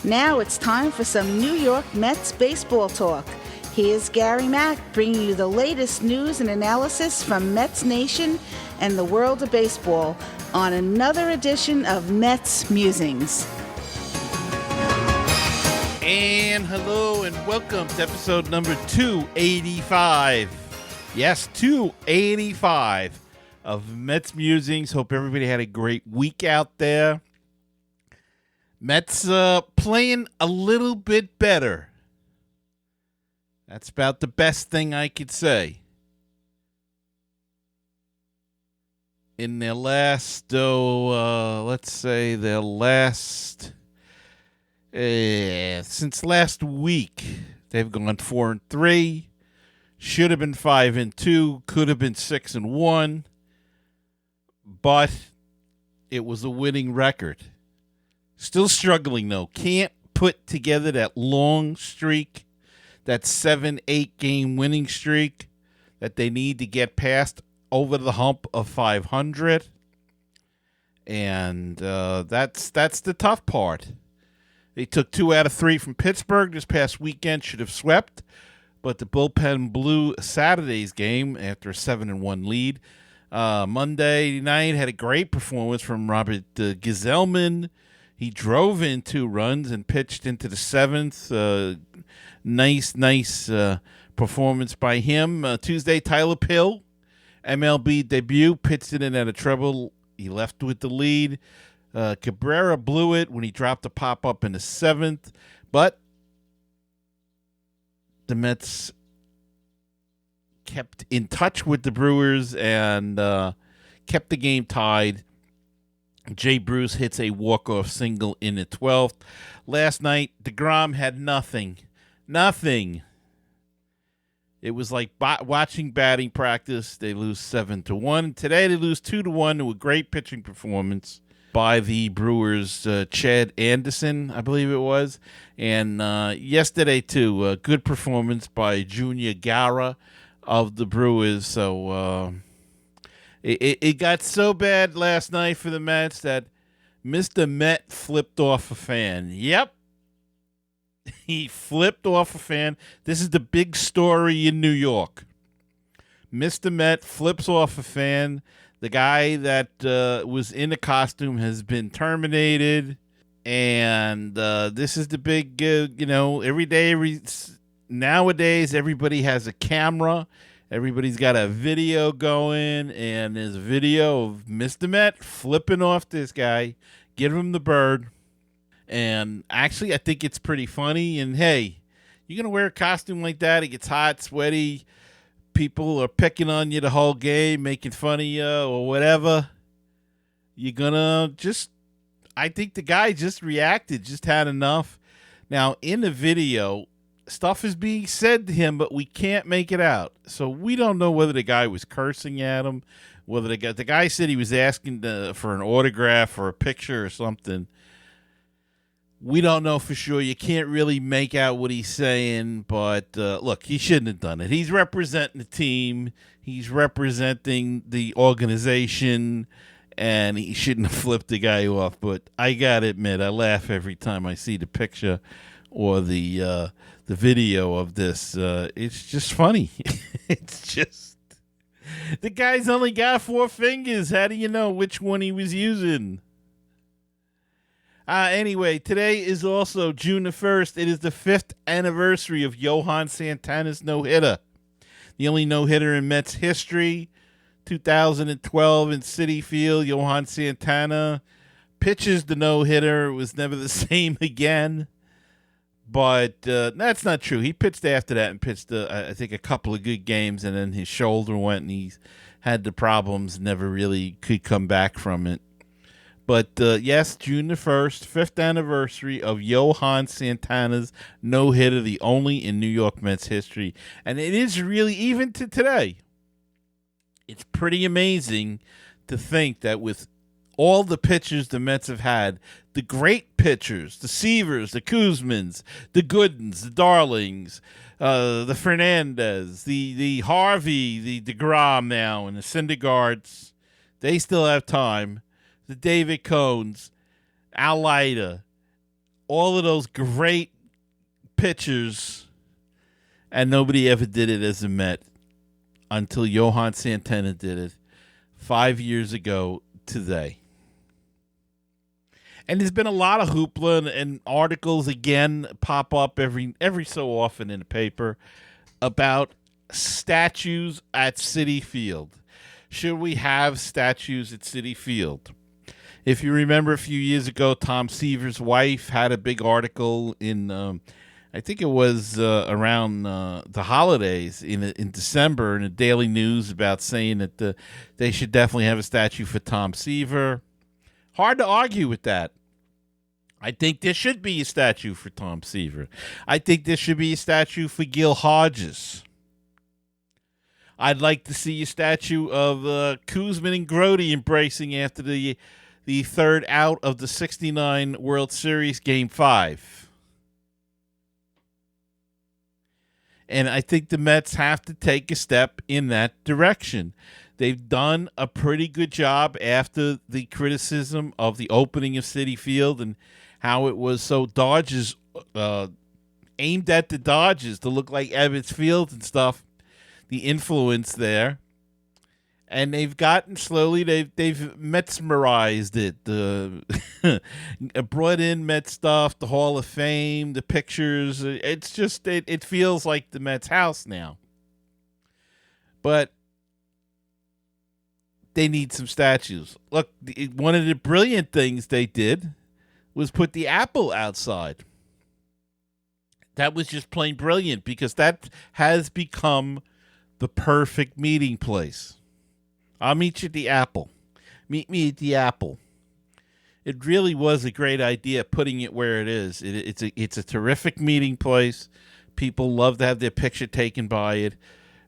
Now it's time for some New York Mets baseball talk. Here's Gary Mack bringing you the latest news and analysis from Mets Nation and the world of baseball on another edition of Mets Musings. And hello and welcome to episode number 285. Yes, 285 of Mets Musings. Hope everybody had a great week out there. Mets playing a little bit better. That's about the best thing I could say. In their last, since last week, they've gone 4-3. Should have been 5-2. Could have been 6-1. But it was a winning record. Still struggling, though. Can't put together that long streak, that 7-8 game winning streak that they need to get past over the hump of 500. And that's the tough part. They took 2 out of 3 from Pittsburgh this past weekend. Should have swept, but the bullpen blew Saturday's game after a 7-1 lead. Monday night had a great performance from Robert Gsellman. He drove in 2 runs and pitched into the 7th. Nice performance by him. Tuesday, Tyler Pill, MLB debut, pitched it in out of trouble. He left with the lead. Cabrera blew it when he dropped a pop-up in the 7th. But the Mets kept in touch with the Brewers and kept the game tied. Jay Bruce hits a walk-off single in the 12th. Last night, DeGrom had nothing. Nothing. It was like watching batting practice. They lose 7-1. Today, they lose 2-1 to a great pitching performance by the Brewers, Chad Anderson, I believe it was. And yesterday, too, a good performance by Junior Guerra of the Brewers. So it got so bad last night for the Mets that Mr. Met flipped off a fan. Yep. He flipped off a fan. This is the big story in New York. Mr. Met flips off a fan. The guy that was in the costume has been terminated. And this is the big, nowadays everybody has a camera. Everybody's got a video going. And there's a video of Mr. Met flipping off this guy, giving him the bird. And actually, I think it's pretty funny. And hey, you're going to wear a costume like that. It gets hot, sweaty. People are picking on you the whole game, making fun of you or whatever. You're going to I think the guy just reacted, just had enough. Now, in the video, stuff is being said to him, but we can't make it out. So we don't know whether the guy was cursing at him, whether the guy said he was asking for an autograph or a picture or something. We don't know for sure. You can't really make out what he's saying, but look, he shouldn't have done it. He's representing the team. He's representing the organization, and he shouldn't have flipped the guy off. But I got to admit, I laugh every time I see the picture or the video of this. It's just funny. It's just, the guy's only got 4 fingers. How do you know which one he was using? Anyway, today is also June the 1st. It is the 5th anniversary of Johan Santana's no-hitter. The only no-hitter in Mets history. 2012 in Citi Field, Johan Santana pitches the no-hitter. It was never the same again. But that's not true. He pitched after that and pitched, I think, a couple of good games, and then his shoulder went and he had the problems, never really could come back from it. But, yes, June the 1st, 5th anniversary of Johan Santana's no-hitter, the only in New York Mets history. And it is really, even to today, it's pretty amazing to think that with all the pitchers the Mets have had, the great pitchers, the Seavers, the Kuzmans, the Goodens, the Darlings, the Fernandez, the Harvey, the DeGrom now, and the Syndergaards, they still have time. The David Cohns, Al Leiter, all of those great pitchers, and nobody ever did it as a Met until Johan Santana did it 5 years ago today. And there's been a lot of hoopla and articles again pop up every so often in the paper about statues at Citi Field. Should we have statues at Citi Field? If you remember a few years ago, Tom Seaver's wife had a big article in, I think it was around the holidays in December in the Daily News about saying that they should definitely have a statue for Tom Seaver. Hard to argue with that. I think there should be a statue for Tom Seaver. I think there should be a statue for Gil Hodges. I'd like to see a statue of Koosman and Grote embracing after the third out of the 69 World Series Game 5. And I think the Mets have to take a step in that direction. They've done a pretty good job after the criticism of the opening of Citi Field and how it was so Dodgers, aimed at the Dodgers to look like Ebbets Field and stuff, the influence there. And they've gotten slowly, they've mesmerized it, brought in Met stuff, the Hall of Fame, the pictures. It's just, it feels like the Mets house now. But they need some statues. Look, one of the brilliant things they did was put the apple outside. That was just plain brilliant because that has become the perfect meeting place. I'll meet you at the Apple. Meet me at the Apple. It really was a great idea putting it where it is. It's a terrific meeting place. People love to have their picture taken by it.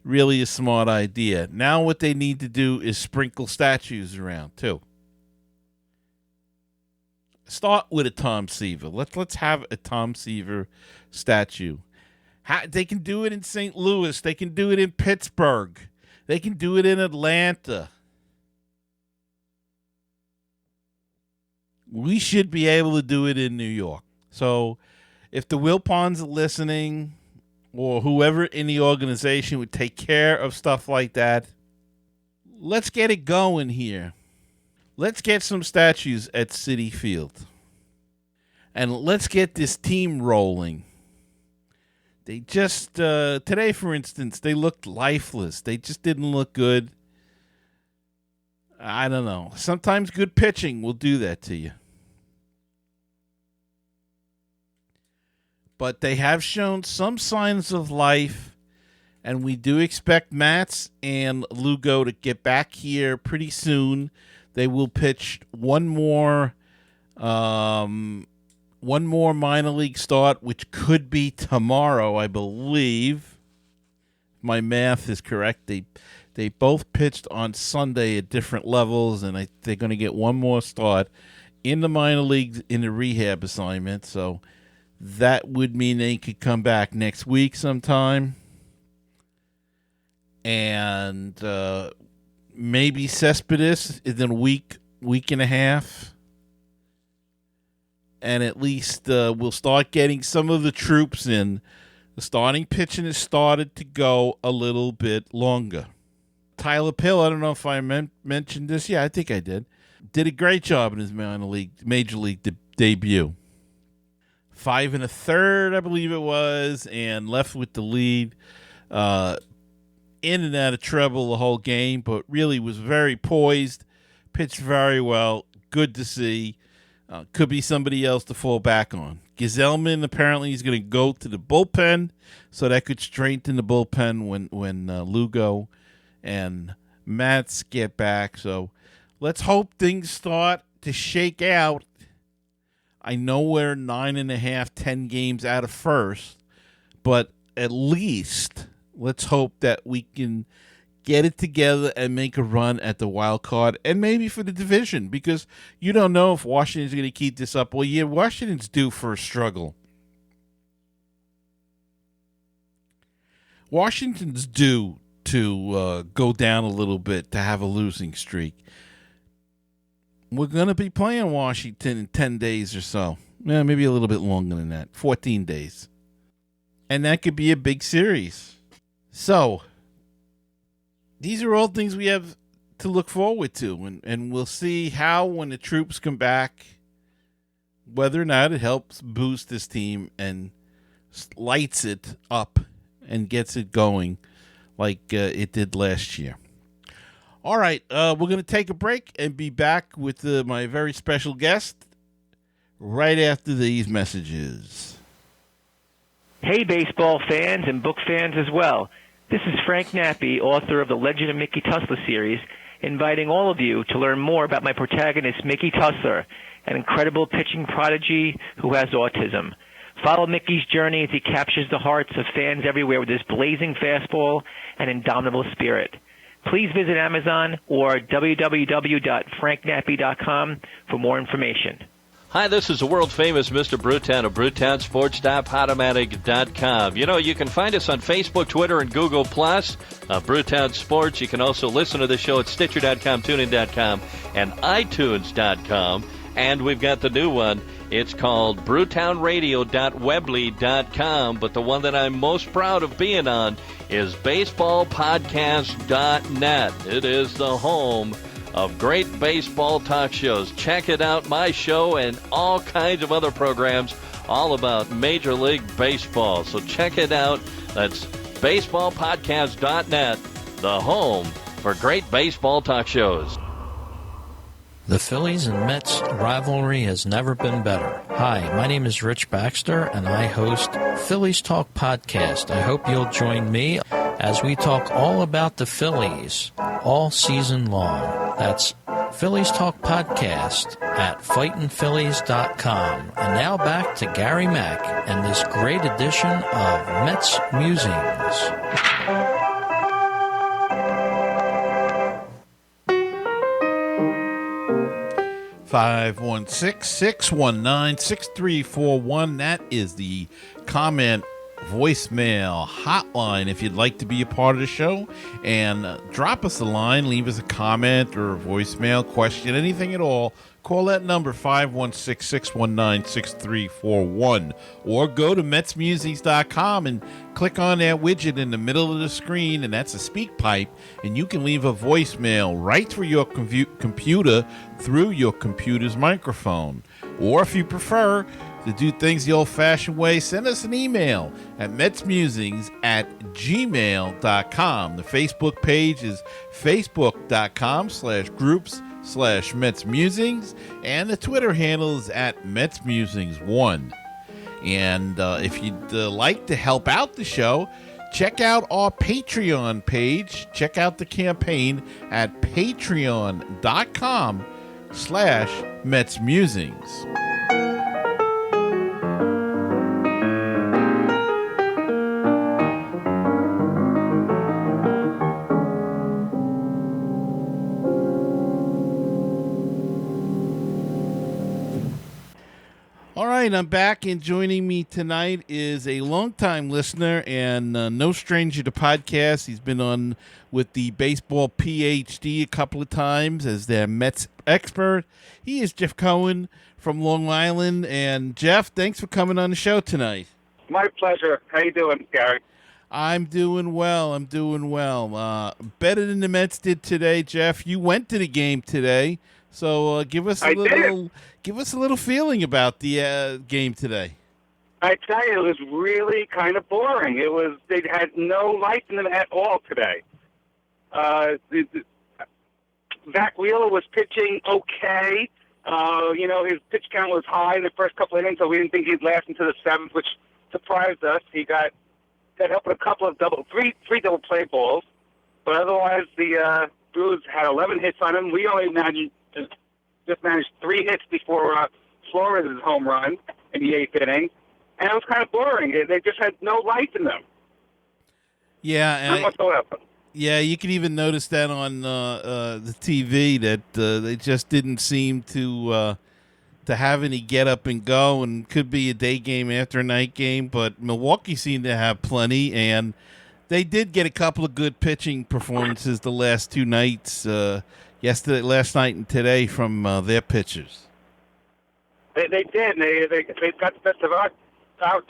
Really a smart idea. Now what they need to do is sprinkle statues around too. Start with a Tom Seaver. Let's have a Tom Seaver statue. They can do it in St. Louis. They can do it in Pittsburgh. They can do it in Atlanta. We should be able to do it in New York. So if the Wilpons are listening, or whoever in the organization would take care of stuff like that, let's get it going here. Let's get some statues at Citi Field. And let's get this team rolling. They just, today, for instance, they looked lifeless. They just didn't look good. I don't know. Sometimes good pitching will do that to you. But they have shown some signs of life, and we do expect Mats and Lugo to get back here pretty soon. They will pitch one more minor league start, which could be tomorrow, I believe. My math is correct. They both pitched on Sunday at different levels, and they're going to get one more start in the minor leagues in the rehab assignment. So that would mean they could come back next week sometime. And maybe Cespedes is in a week and a half. And at least we'll start getting some of the troops in. The starting pitching has started to go a little bit longer. Tyler Pill, I don't know if I mentioned this. Yeah, I think I did. Did a great job in his major league debut. 5 1/3, I believe it was, and left with the lead. In and out of trouble the whole game, but really was very poised, pitched very well. Good to see. Could be somebody else to fall back on. Giselman apparently is going to go to the bullpen, so that could strengthen the bullpen when Lugo and Mats get back. So let's hope things start to shake out. I know we're 9.5, 10 games out of first, but at least let's hope that we can get it together and make a run at the wild card and maybe for the division, because you don't know if Washington's going to keep this up. Well, yeah, Washington's due for a struggle. Washington's due to go down a little bit, to have a losing streak. we're going to be playing Washington in 10 days or so. Yeah, maybe a little bit longer than that, 14 days. And that could be a big series. So, these are all things we have to look forward to. And we'll see how, when the troops come back, whether or not it helps boost this team and lights it up and gets it going like it did last year. All right, we're going to take a break and be back with my very special guest right after these messages. Hey, baseball fans and book fans as well. This is Frank Nappi, author of the Legend of Mickey Tussler series, inviting all of you to learn more about my protagonist, Mickey Tussler, an incredible pitching prodigy who has autism. Follow Mickey's journey as he captures the hearts of fans everywhere with his blazing fastball and indomitable spirit. Please visit Amazon or www.franknappy.com for more information. Hi, this is the world-famous Mr. Brewtown of BrewtownSports.podomatic.com. You know, you can find us on Facebook, Twitter, and Google+. Brewtown Sports. You can also listen to the show at Stitcher.com, TuneIn.com, and iTunes.com. And we've got the new one. It's called BrewtownRadio.weebly.com. But the one that I'm most proud of being on is BaseballPodcast.net. It is the home of great baseball talk shows. Check it out, my show and all kinds of other programs all about Major League Baseball. So check it out. That's baseballpodcast.net, the home for great baseball talk shows. The Phillies and Mets rivalry has never been better. Hi, my name is Rich Baxter, and I host Phillies Talk Podcast. I hope you'll join me as we talk all about the Phillies all season long. That's Phillies Talk Podcast at fightinphillies.com. And now back to Gary Mack and this great edition of Mets Musings. 516-619-6341. That is the comment voicemail hotline if you'd like to be a part of the show. And drop us a line, leave us a comment or a voicemail, question, anything at all. Call that number, 516-619-6341. Or go to MetsMusings.com and click on that widget in the middle of the screen, and that's a speak pipe, and you can leave a voicemail right through your computer through your computer's microphone. Or if you prefer to do things the old-fashioned way, send us an email at metsmusings@gmail.com. The Facebook page is facebook.com/groups/MetsMusings, and the Twitter handle is at MetsMusings1. And if you'd like to help out the show, check out our Patreon page. Check out the campaign at patreon.com/MetsMusings. All right, I'm back, and joining me tonight is a longtime listener and no stranger to podcasts. He's been on with the Baseball PhD a couple of times as their Mets expert. He is Jeff Cohen from Long Island. And, Jeff, thanks for coming on the show tonight. My pleasure. How you doing, Gary? I'm doing well. Better than the Mets did today, Jeff. You went to the game today. So give us a little feeling about the game today. I tell you, it was really kind of boring. They had no life in them at all today. Zach Wheeler was pitching okay. His pitch count was high in the first couple of innings, so we didn't think he'd last into the seventh, which surprised us. He got help with a couple of three double play balls, but otherwise the Brewers had 11 hits on him. We only just managed 3 hits before Flores' home run in the 8th inning, and it was kind of boring. They just had no life in them. Yeah, whatsoever. Yeah, you can even notice that on the TV that they just didn't seem to have any get up and go, and could be a day game after a night game. But Milwaukee seemed to have plenty, and they did get a couple of good pitching performances the last 2 nights. last night, and today from their pitchers. They did. They got the best of our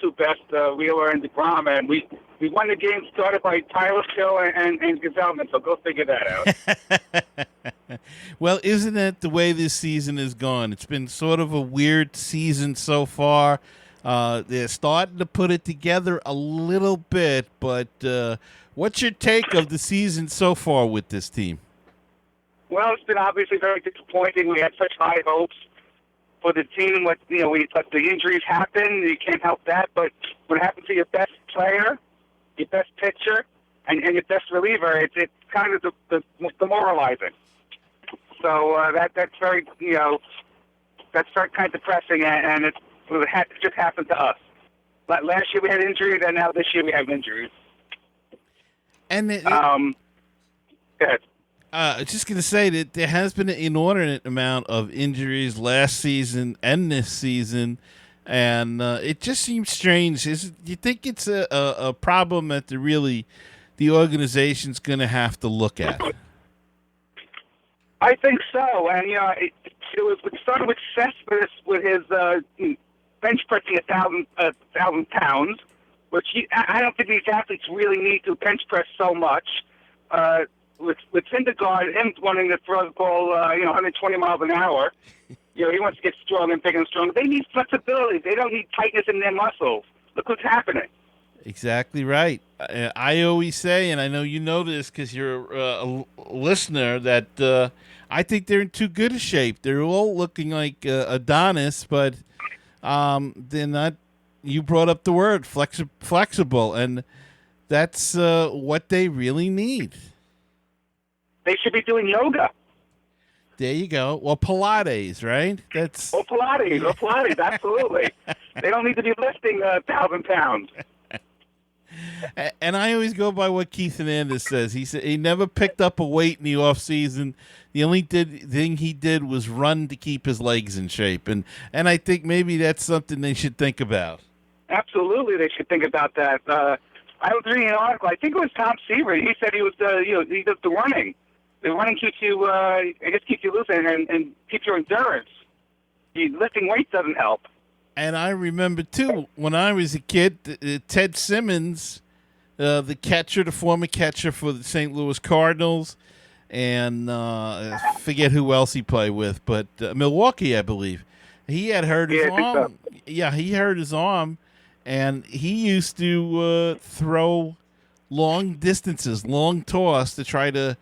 two best, Wheeler and DeGrom, and we won the game started by Tyler Hill and Gazelman, so go figure that out. Well, isn't that the way this season has gone? It's been sort of a weird season so far. They're starting to put it together a little bit, but what's your take of the season so far with this team? Well, it's been obviously very disappointing. We had such high hopes for the team. But the injuries happen. You can't help that. But what happened to your best player, your best pitcher, and your best reliever, it's kind of demoralizing. So that's very that's very kind of depressing, and it just happened to us. But last year we had injuries, and now this year we have injuries. And go ahead. I was just going to say that there has been an inordinate amount of injuries last season and this season, and it just seems strange. Do you think it's a problem that the organization's going to have to look at? I think so, and it started with Cespedes with his bench pressing 1,000 pounds, which I don't think these athletes really need to bench press so much. With Syndergaard, him wanting to throw the ball, 120 miles an hour, he wants to get stronger and bigger and stronger. They need flexibility. They don't need tightness in their muscles. Look what's happening. Exactly right. I always say, and I know you know this because you're a listener, that I think they're in too good a shape. They're all looking like Adonis, but they're not. You brought up the word flexible, and that's what they really need. They should be doing yoga. There you go. Well, Pilates, right? Pilates, absolutely. They don't need to be lifting 1,000 pounds. And I always go by what Keith Hernandez says. He said he never picked up a weight in the off season. The only thing he did was run to keep his legs in shape, and I think maybe that's something they should think about. Absolutely, they should think about that. I was reading an article. I think it was Tom Seaver. He said he was he does the running. The running keeps you, keeps you loose and keeps your endurance. Lifting weights doesn't help. And I remember, too, when I was a kid, Ted Simmons, the former catcher for the St. Louis Cardinals, and I forget who else he played with, but Milwaukee, I believe. He had hurt his arm. So. Yeah, he hurt his arm, and he used to throw long distances, long toss to try to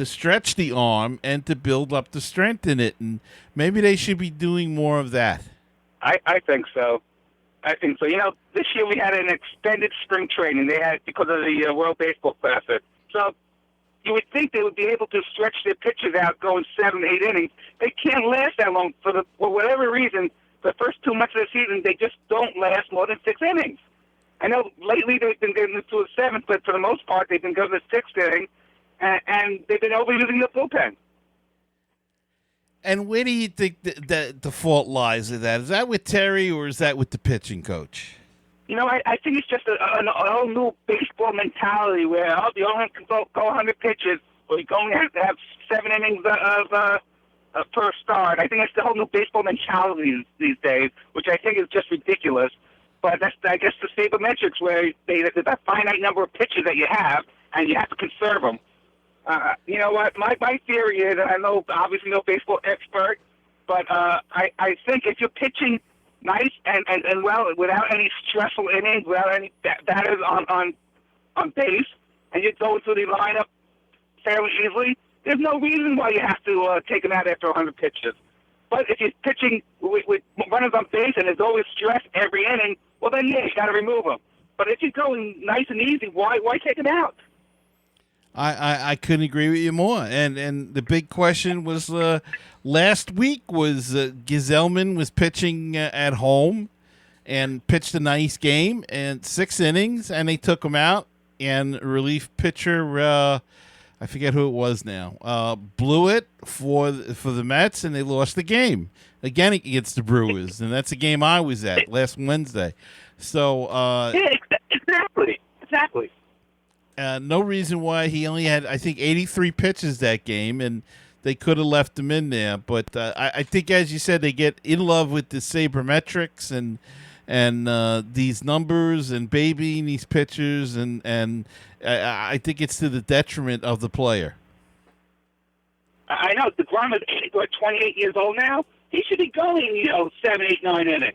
stretch the arm and to build up the strength in it. And maybe they should be doing more of that. I think so. This year we had an extended spring training. They had because of the World Baseball Classic. So you would think they would be able to stretch their pitchers out going 7, 8 innings. They can't last that long for whatever reason. The first 2 months of the season, they just don't last more than 6 innings. I know lately they've been getting to the 7th, but for the most part they've been going to the 6th inning, and they've been overusing the bullpen. And where do you think that the fault lies with that? Is that with Terry or is that with the pitching coach? I think it's just an all new baseball mentality where you only can go 100 pitches, or you only have to have 7 innings of per start. I think it's the whole new baseball mentality these days, which I think is just ridiculous. But that's, I guess, the sabermetrics where there's a finite number of pitches that you have, and you have to conserve them. You know what? My theory is, and I know obviously no baseball expert, but I think if you're pitching nice and well without any stressful innings, without any batters on base, and you're going through the lineup fairly easily, there's no reason why you have to take them out after 100 pitches. But if you're pitching with runners on base and there's always stress every inning, well then yeah, you got to remove them. But if you're going nice and easy, why take them out? I couldn't agree with you more. And the big question was last week was Gazelman was pitching at home and pitched a nice game and 6 innings, and they took him out. And relief pitcher, I forget who it was now, blew it for the Mets, and they lost the game again against the Brewers. And that's a game I was at last Wednesday. So yeah, exactly. No reason why he only had, I think, 83 pitches that game, and they could have left him in there. But I think, as you said, they get in love with the sabermetrics and these numbers and babying these pitchers, and I think it's to the detriment of the player. I know DeGrom is 28 years old now. He should be going, 7, 8, 9 innings,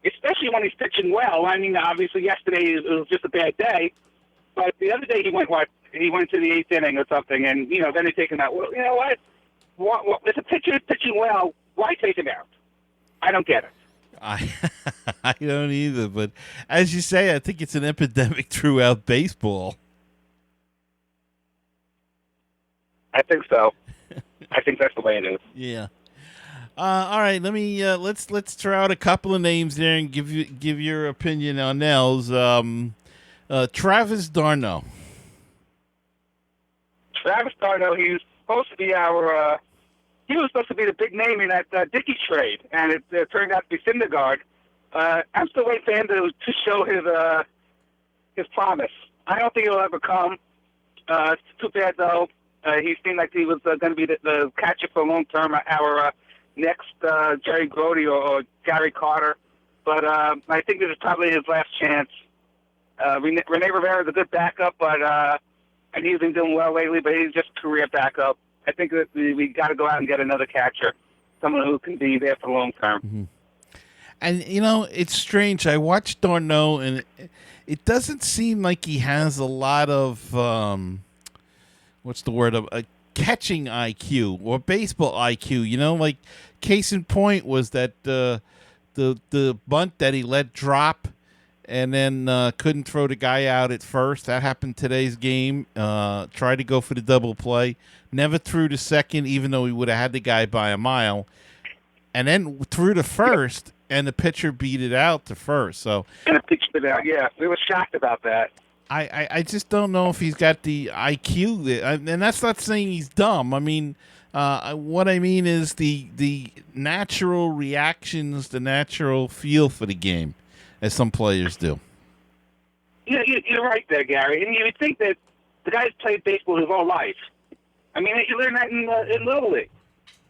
especially when he's pitching well. I mean, obviously yesterday it was just a bad day, but the other day he went to the 8th inning or something, and then they take him out. Well, you know what? If a pitcher is pitching well, why take him out? I don't get it. I don't either, but as you say, I think it's an epidemic throughout baseball. I think so. I think that's the way it is. Yeah. All right. Let me let's throw out a couple of names there and give your opinion on those. Travis d'Arnaud. Travis d'Arnaud. He was supposed to be he was supposed to be the big name in that Dickey trade, and it turned out to be Syndergaard. I'm still waiting for him to show his promise. I don't think he'll ever come. It's too bad, though. He seemed like he was going to be the catcher for long term, our next Jerry Grody or Gary Carter. But I think this is probably his last chance. Rene Rivera is a good backup, and he's been doing well lately, but he's just a career backup. I think that we got to go out and get another catcher, someone who can be there for long term. Mm-hmm. And, it's strange. I watched d'Arnaud, and it doesn't seem like he has a lot of, what's the word, a catching IQ or baseball IQ. Like case in point was that the bunt that he let drop and then couldn't throw the guy out at first. That happened today's game. Tried to go for the double play. Never threw to second, even though he would have had the guy by a mile. And then threw to first, and the pitcher beat it out to first. So, and the pitcher beat it out, yeah. We were shocked about that. I just don't know if he's got the IQ. And that's not saying he's dumb. I mean, what I mean is the natural reactions, the natural feel for the game, as some players do. You're right there, Gary. And you would think that the guy's played baseball his whole life. I mean, you learn that in Little League,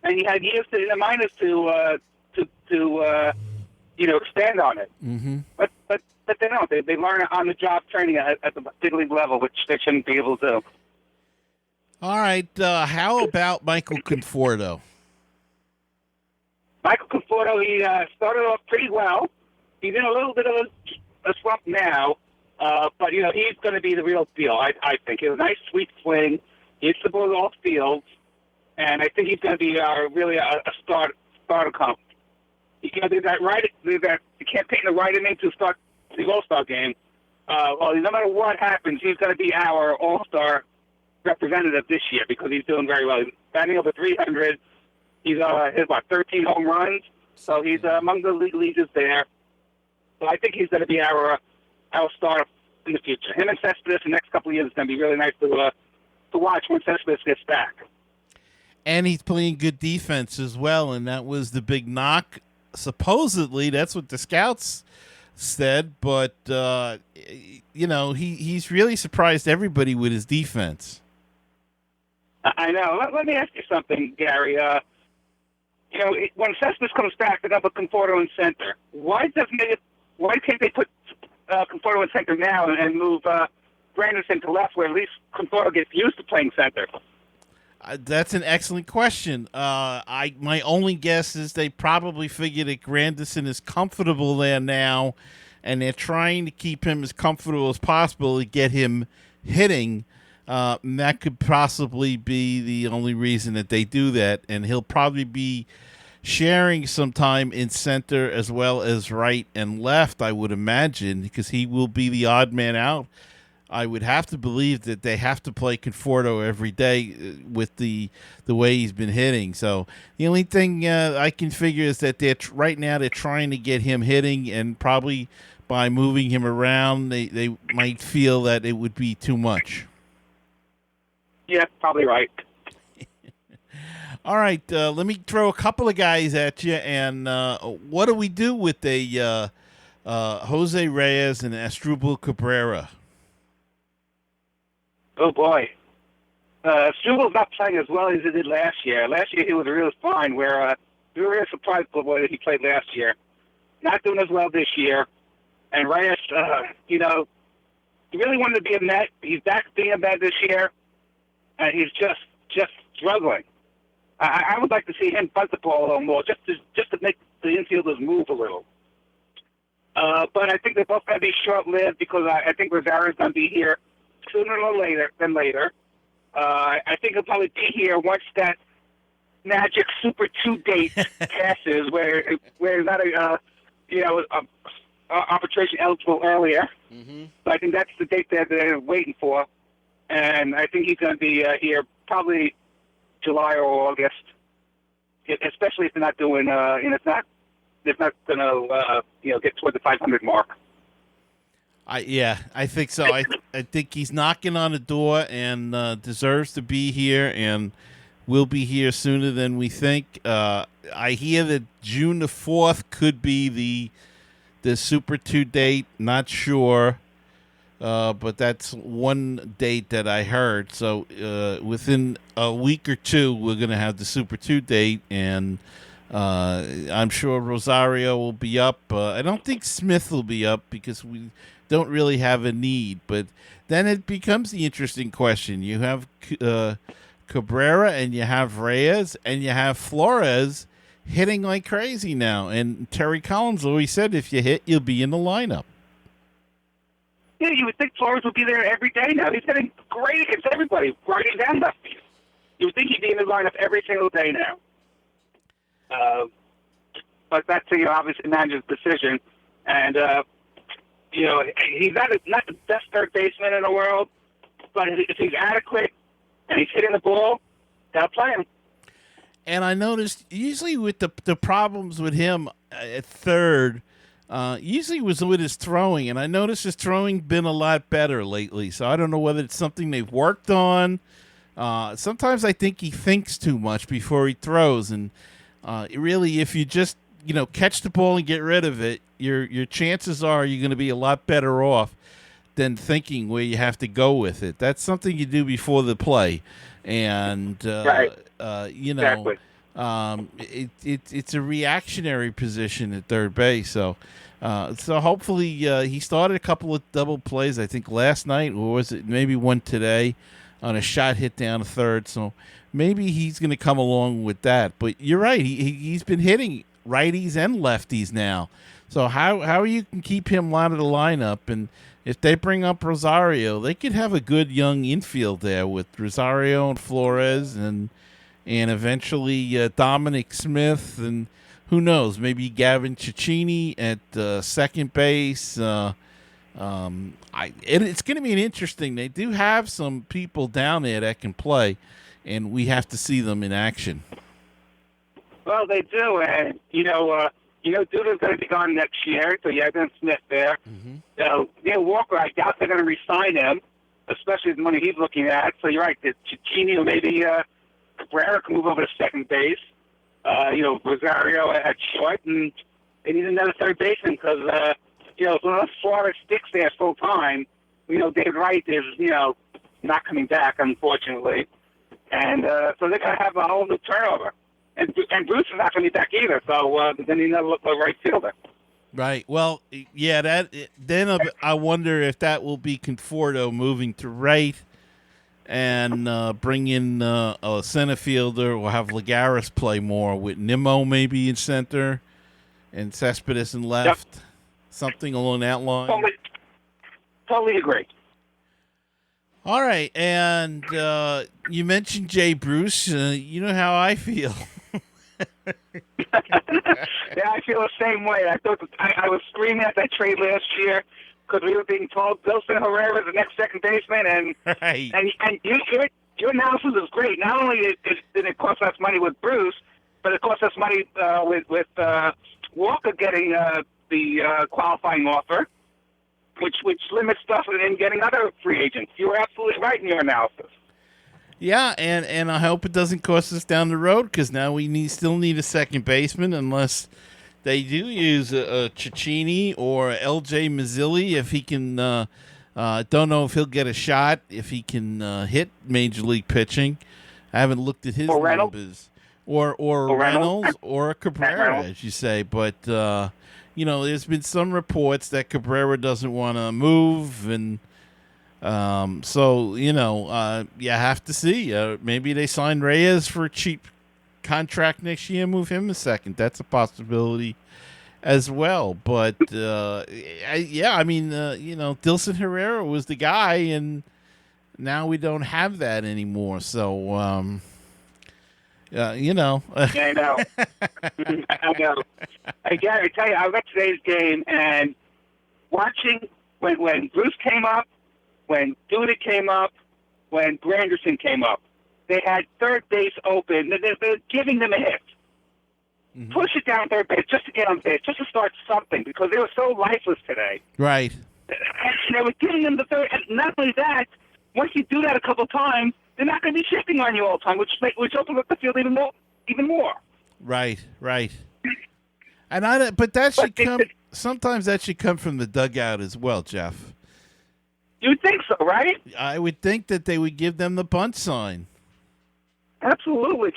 and you had years in the minors to expand on it. Mm-hmm. But they don't. They learn on the job training at the big league level, which they shouldn't be able to do. All right. How about Michael Conforto? Michael Conforto, he started off pretty well. He's in a little bit of a slump now, but he's going to be the real deal. I think he has a nice, sweet swing. He hits the ball off field, and I think he's going to be really a starter comp. You can't do that right. You can't paint the right inning to start the All-Star game. Well, no matter what happens, he's going to be our All-Star representative this year because he's doing very well. He's batting over 300. He's hit 13 home runs, so he's among the league leaders there. So I think he's going to be our starter in the future. Him and Cespedes the next couple of years is going to be really nice to watch when Cespedes gets back. And he's playing good defense as well, and that was the big knock. Supposedly, that's what the scouts said, but he's really surprised everybody with his defense. I know. Let me ask you something, Gary. When Cespedes comes back, they're going to put Conforto in center. Why can't they put Conforto in center now and move Granderson to left, where at least Conforto gets used to playing center? That's an excellent question. My only guess is they probably figure that Granderson is comfortable there now, and they're trying to keep him as comfortable as possible to get him hitting. And that could possibly be the only reason that they do that, and he'll probably be sharing some time in center as well as right and left, I would imagine, because he will be the odd man out. I would have to believe that they have to play Conforto every day with the way he's been hitting. So the only thing I can figure is that right now they're trying to get him hitting, and probably by moving him around, they might feel that it would be too much. Yeah, probably right. All right, let me throw a couple of guys at you, and what do we do with the Jose Reyes and Asdrubal Cabrera? Oh, boy. Struvel's not playing as well as he did last year. Last year he was really fine, where we were really surprised with the way he played last year. Not doing as well this year. And Reyes, he really wanted to be a Met. He's back being a Met this year, and he's just struggling. I would like to see him bunt the ball a little more, just to make the infielders move a little. But I think they're both going to be short-lived because I think Rosario's going to be here sooner than later. I think he'll probably be here once that magic Super 2 date passes, where he's not arbitration eligible earlier. Mm-hmm. So I think that's the date that they're waiting for, and I think he's going to be here probably July or August, especially if they're not doing. It's not going to get toward the 500 mark. I think so. I think he's knocking on the door and deserves to be here, and will be here sooner than we think. I hear that June the 4th could be the Super 2 date. Not sure, but that's one date that I heard. So within a week or two, we're going to have the Super 2 date, and I'm sure Rosario will be up. I don't think Smith will be up because we don't really have a need. But then it becomes the interesting question. You have Cabrera, and you have Reyes, and you have Flores hitting like crazy now. And Terry Collins always said, if you hit, you'll be in the lineup. Yeah, you would think Flores would be there every day now. He's hitting great against everybody, righties and lefties. You would think he'd be in the lineup every single day now. But that's obviously manager's decision. And, he's not the best third baseman in the world, but if he's adequate and he's hitting the ball, they'll play him. And I noticed usually with the problems with him at third, usually was with his throwing, and I noticed his throwing been a lot better lately. So I don't know whether it's something they've worked on. Sometimes I think he thinks too much before he throws, and really, if you just catch the ball and get rid of it, your chances are you're going to be a lot better off than thinking where you have to go with it. That's something you do before the play, and right. Exactly. It's a reactionary position at third base. So hopefully he started a couple of double plays. I think last night, or was it maybe one today, on a shot hit down to third. So maybe he's going to come along with that. But you're right. He's been hitting righties and lefties now. So how you can keep him out of the lineup, and if they bring up Rosario, they could have a good young infield there with Rosario and Flores and eventually Dominic Smith, and who knows, maybe Gavin Cecchini at second base. It's going to be an interesting. They do have some people down there that can play, and we have to see them in action. Well, they do, and Duda's going to be gone next year, so you have Ben Smith there. Mm-hmm. Neil Walker, I doubt they're going to re-sign him, especially the money he's looking at. So you're right, Cecchini or maybe Cabrera can move over to second base. Rosario at short, and they need another third baseman because unless Flores sticks there full time, David Wright is not coming back, unfortunately, and so they're going to have a whole new turnover. And Bruce is not going to be back either, so then he never looked like right fielder. Right. Well, yeah. Then I wonder if that will be Conforto moving to right, and bring in a center fielder, or have Lagares play more with Nimmo maybe in center, and Cespedes in left. Yep. Something along that line. Totally agree. All right, and you mentioned Jay Bruce. You know how I feel. Yeah, I feel the same way. I thought I was screaming at that trade last year because we were being told Wilson Herrera is the next second baseman, and right. and your analysis is great. Not only did it cost us money with Bruce, but it cost us money with Walker getting the qualifying offer, which limits stuff in getting other free agents. You were absolutely right in your analysis. Yeah, and I hope it doesn't cost us down the road, because now we still need a second baseman, unless they do use Cecchini or L.J. Mazzilli, if he can Don't know if he'll get a shot, if he can hit Major League pitching. I haven't looked at his numbers. Or Reynolds or Cabrera, as you say. But, there's been some reports that Cabrera doesn't want to move. And you have to see. Maybe they sign Reyes for a cheap contract next year and move him a second. That's a possibility as well. But, Dilson Herrera was the guy, and now we don't have that anymore. So, I know. I know. Hey, Gary, I tell you, I read today's game, and watching when Bruce came up, when Duda came up, when Granderson came up, they had third base open. They're giving them a hit. Mm-hmm. Push it down third base just to get on base, just to start something, because they were so lifeless today. Right. And they were giving them the third. And not only that, once you do that a couple times, they're not going to be shifting on you all the time, which opens up the field even more. Right. And sometimes that should come from the dugout as well, Jeff. You would think so, right? I would think that they would give them the bunt sign. Absolutely.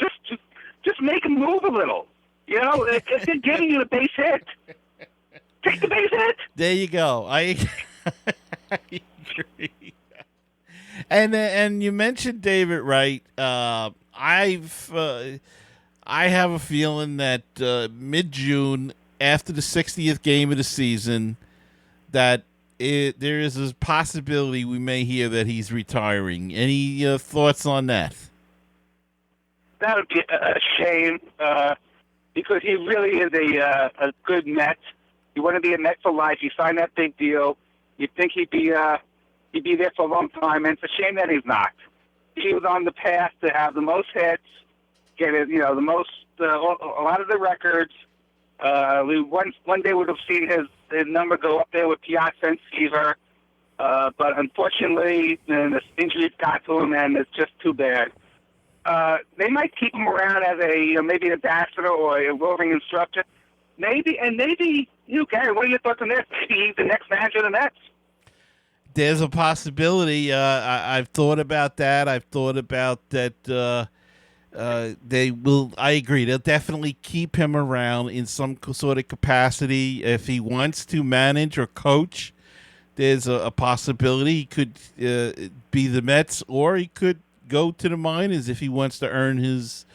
Just make them move a little. If they're giving you the base hit, take the base hit. There you go. I agree. And you mentioned David Wright. I have a feeling that mid-June, after the 60th game of the season, that there is a possibility we may hear that he's retiring. Any thoughts on that? That would be a shame, because he really is a good Met. He wanted to be a Met for life. He signed that big deal. You'd think he'd be there for a long time, and it's a shame that he's not. He was on the path to have the most hits, get it, the most, a lot of the records. We one day would have seen his number go up there with Piazza and Seaver, but unfortunately, this injury got to him, and it's just too bad. They might keep him around as maybe an ambassador or a roving instructor. Maybe, Gary, what are your thoughts on this? Maybe he's the next manager of the Mets. There's a possibility. I've thought about that. I've thought about that. They will. I agree. They'll definitely keep him around in some sort of capacity. If he wants to manage or coach, there's a possibility he could be the Mets, or he could go to the minors if he wants to earn his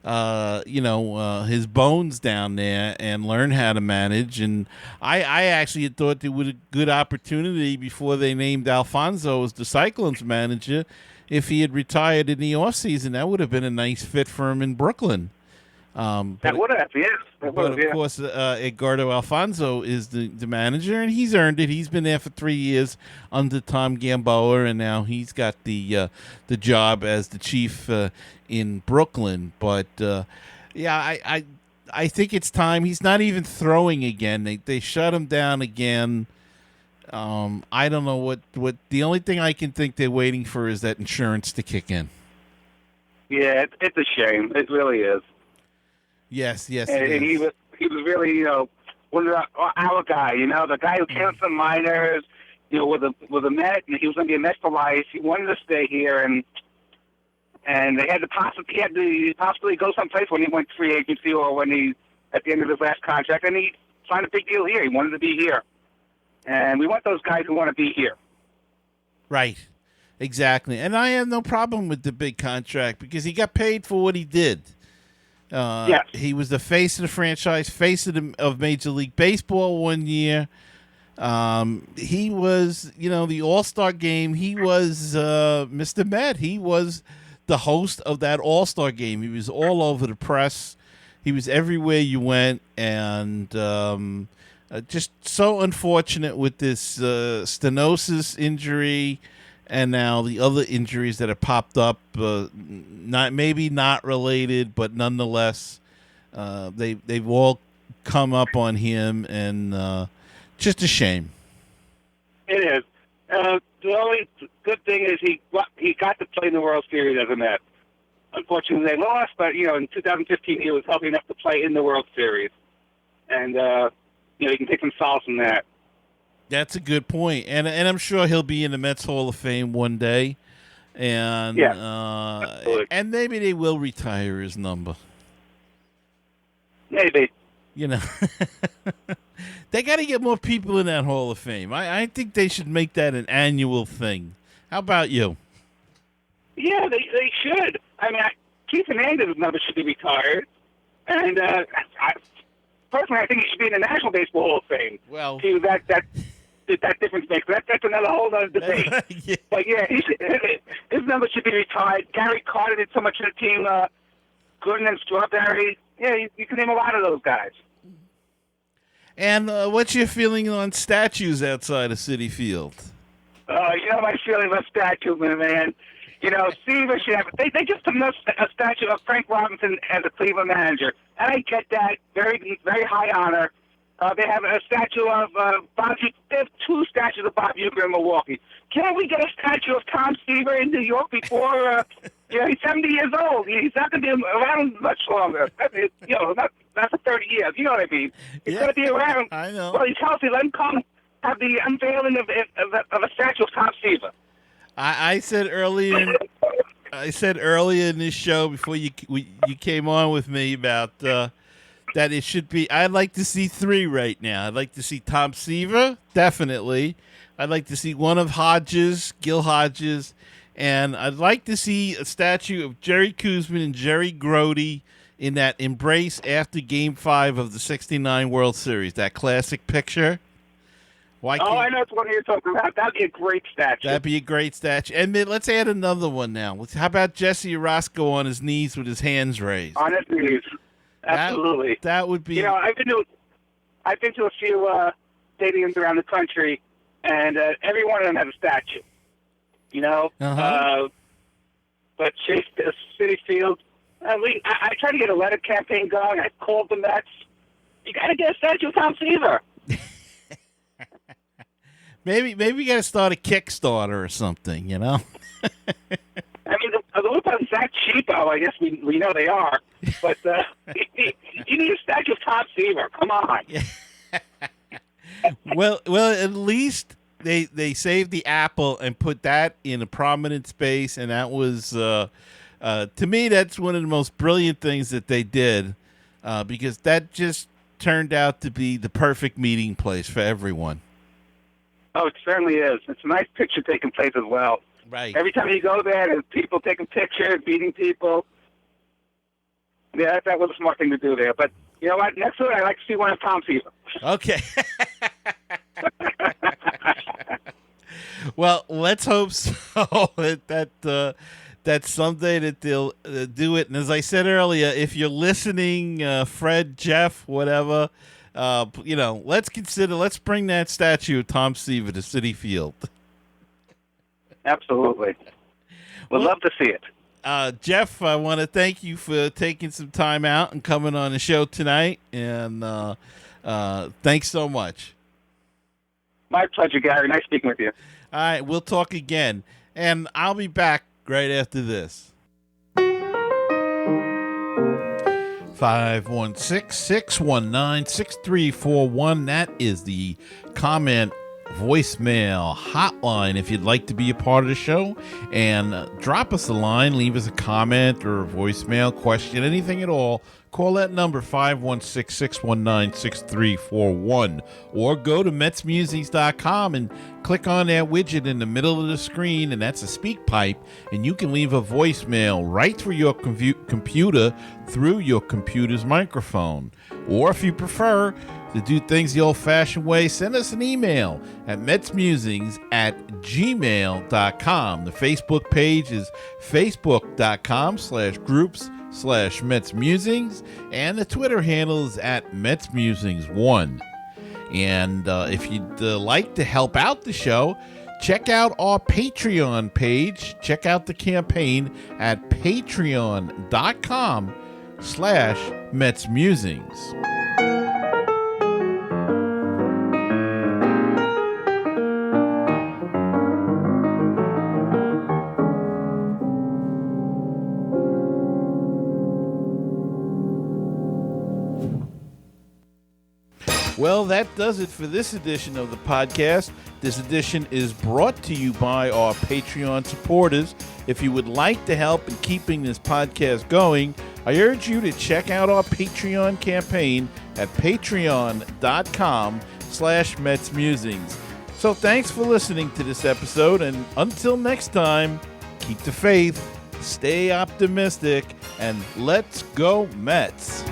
his bones down there and learn how to manage. And I actually thought there was a good opportunity before they named Alfonso as the Cyclones manager. If he had retired in the offseason, that would have been a nice fit for him in Brooklyn. That would have, yes. Of course, Edgardo Alfonso is the manager, and he's earned it. He's been there for 3 years under Tom Gamboa, and now he's got the job as the chief in Brooklyn. But I think it's time. He's not even throwing again. They shut him down again. I don't know what. The only thing I can think they're waiting for is that insurance to kick in. Yeah, it's a shame. It really is. Yes. And he was really, one of our guy, the guy who came from the minors, with a Met, and he was going to be a Met for life. He wanted to stay here, and they had the possibility go someplace when he went free agency or when he at the end of his last contract, and he signed a big deal here. He wanted to be here, and we want those guys who want to be here. Right. Exactly. And I have no problem with the big contract because he got paid for what he did. Yes. He was the face of the franchise, face of Major League Baseball one year. He was, the All-Star game. He was Mr. Met. He was the host of that All-Star game. He was all over the press. He was everywhere you went. And just so unfortunate with this stenosis injury and now the other injuries that have popped up, not related, but nonetheless, they've all come up on him, and just a shame. It is. The only good thing is he got to play in the World Series as a Met. Unfortunately, they lost, but in 2015 he was healthy enough to play in the World Series, and you can take some solace in that. That's a good point, and I'm sure he'll be in the Mets Hall of Fame one day, and and maybe they will retire his number. Maybe. You know, they got to get more people in that Hall of Fame. I think they should make that an annual thing. How about you? Yeah, they should. I mean, Keith Hernandez's number should be retired, and personally, I think he should be in the National Baseball Hall of Fame. Well, see that difference makes. That's another whole other debate. Yeah. But yeah, his number should be retired. Gary Carter did so much for the team. Gooden and Strawberry. Yeah, you can name a lot of those guys. And what's your feeling on statues outside of Citi Field? You know my feeling about statues, man. You know, Seaver should have. They just put a statue of Frank Robinson as a Cleveland manager, and I get that. Very, very high honor. They have a statue of Bob. They have 2 statues of Bob Uecker in Milwaukee. Can't we get a statue of Tom Seaver in New York before? He's 70 years old. He's not going to be around much longer. Not for 30 years. You know what I mean? He's going to be around. I know. Well, he's healthy. Let him come have the unveiling of a statue of Tom Seaver. I said earlier in this show before you came on with me about that it should be. I'd like to see 3 right now. I'd like to see Tom Seaver, definitely. I'd like to see one of Hodges, Gil Hodges, and I'd like to see a statue of Jerry Koosman and Jerry Grody in that embrace after Game 5 of the '69 World Series. That classic picture. I know it's one you're talking about. That'd be a great statue. That'd be a great statue. And then let's add another one now. How about Jesse Orosco on his knees with his hands raised? On his knees. Absolutely. That would be. I've been to a few stadiums around the country, and every one of them has a statue. But Chase Citi Field, I tried to get a letter campaign going. I called the Mets. You got to get a statue of Tom Seaver. Maybe we got to start a Kickstarter or something, I mean, the Lupin's that cheapo. I guess we know they are. But you need a statue of Tom Seaver. Come on. Well, at least they saved the apple and put that in a prominent space, and that was, to me, that's one of the most brilliant things that they did, because that just turned out to be the perfect meeting place for everyone. Oh, it certainly is. It's a nice picture taking place as well. Right. Every time you go there, there's people taking pictures, meeting people. Yeah, that was a smart thing to do there. But you know what? Next to it, I'd like to see one of Tom Seaver. Okay. Well, let's hope so that someday that they'll do it. And as I said earlier, if you're listening, Fred, Jeff, whatever, let's bring that statue of Tom Seaver to Citi Field. Absolutely. We'd love to see it. Jeff, I want to thank you for taking some time out and coming on the show tonight. And thanks so much. My pleasure, Gary. Nice speaking with you. All right, we'll talk again. And I'll be back right after this. 516-619-6341. That is the comment voicemail hotline if you'd like to be a part of the show, and drop us a line, leave us a comment or a voicemail, question, anything at all. Call that number, 516-619-6341, or go to MetsMusings.com and click on that widget in the middle of the screen, and that's a speak pipe, and you can leave a voicemail right through your computer through your computer's microphone. Or if you prefer to do things the old-fashioned way, send us an email at metsmusings@gmail.com. The Facebook page is facebook.com/groups/MetsMusings, and the Twitter handle is at MetsMusings1. And if you'd like to help out the show, check out our Patreon page. Check out the campaign at patreon.com/MetsMusings. Well, that does it for this edition of the podcast. This edition is brought to you by our Patreon supporters. If you would like to help in keeping this podcast going, I urge you to check out our Patreon campaign at patreon.com/MetsMusings. So thanks for listening to this episode, and until next time, keep the faith, stay optimistic, and let's go Mets.